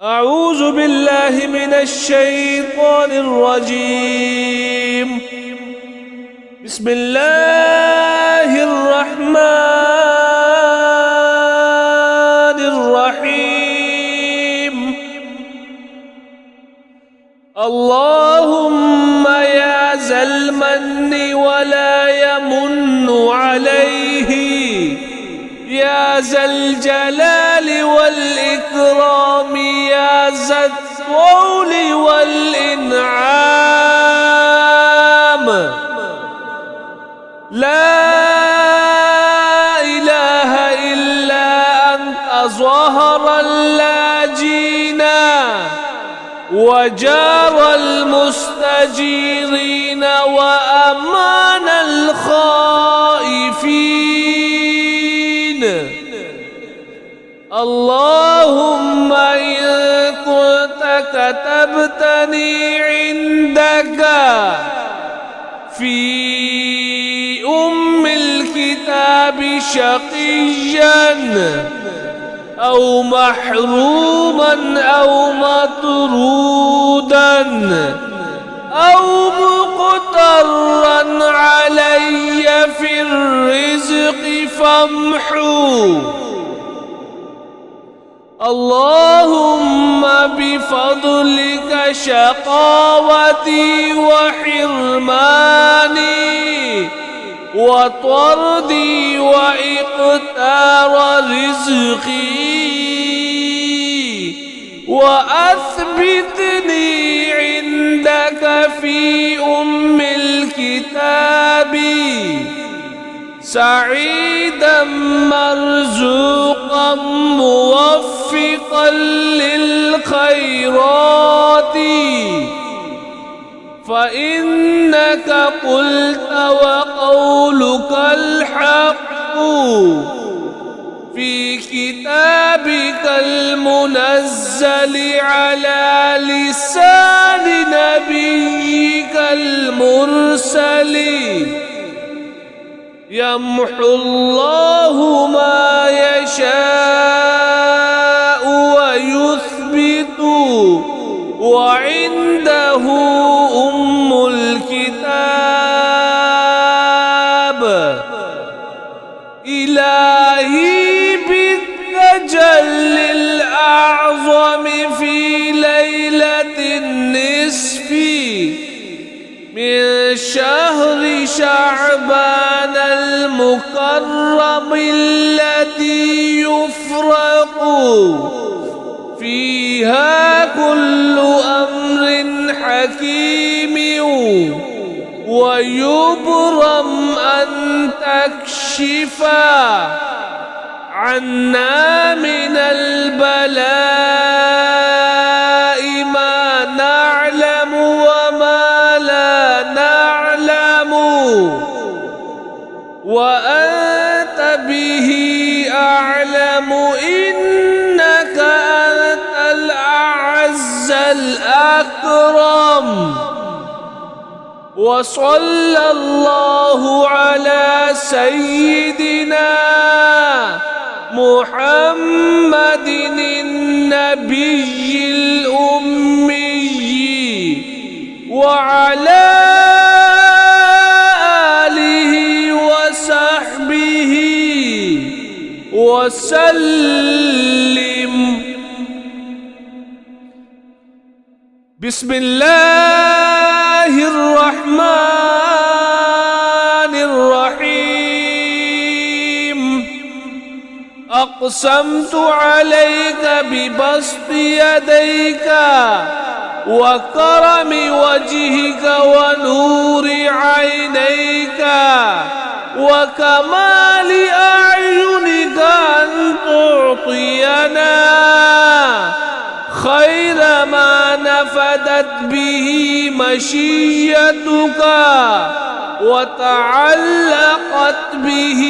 أعوذ بالله من الشيطان الرجيم. بسم الله الرحمن الرحيم. اللهم يا ذا المن ولا يمن عليه، يا ذا الجلال والإكرام، يا ذا الطول والإنعام. لا إله إلا أنت ظهر اللاجين وجار المستجيرين وأمان الخائفين. اللهم إن كنت كتبتني عندك في الكتاب شقيا أو محروما أو مطرودا أو مقترا علي في الرزق فامحو. اللهم بفضلك شقاوتي وحرماني وطردي وإقتار رزقي، وأثبتني عندك في الكتاب سعيدا مرزوقا موفقا للخيرات، فإنك قلت وقولك الحق في كتابك المنزل على لسان نبيك المرسل. يمحو الله ما يشاء ويثبت وعنده أم الكتاب. إلهي بالتجلي الأعظم في ليلة النصف من شهر شعبان المكرم التي يفرق فيها كل أمر حكيم ويبرم أن تكشف عنا من البلاء ما نعلم وما لا نعلم، وأنت به أعلم، إنك أنت الأعز الأكرم. وصلى الله على سيدنا محمد النبي الأمي وعلى آله وصحبه وسلم. بسم الله الرحمن الرحيم. أقسمت عليك ببسط يديك وكرم وجهك ونور عينيك وكمال أعينك أن تعطينا خير ما نفدت به مشيتك وتعلقت به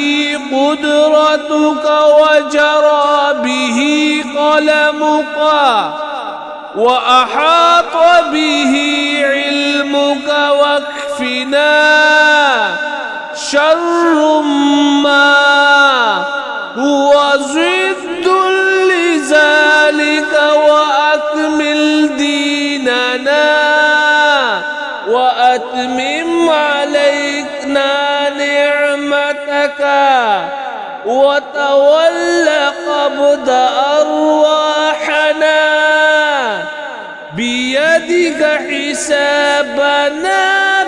قدرتك وجرى به قلمك وأحاط به علمك، واكفنا شر ما هو ضد لذلك وأكفنا شريعتك وتولى قبض أرواحنا، بيدك حسابنا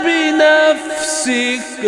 بنفسك.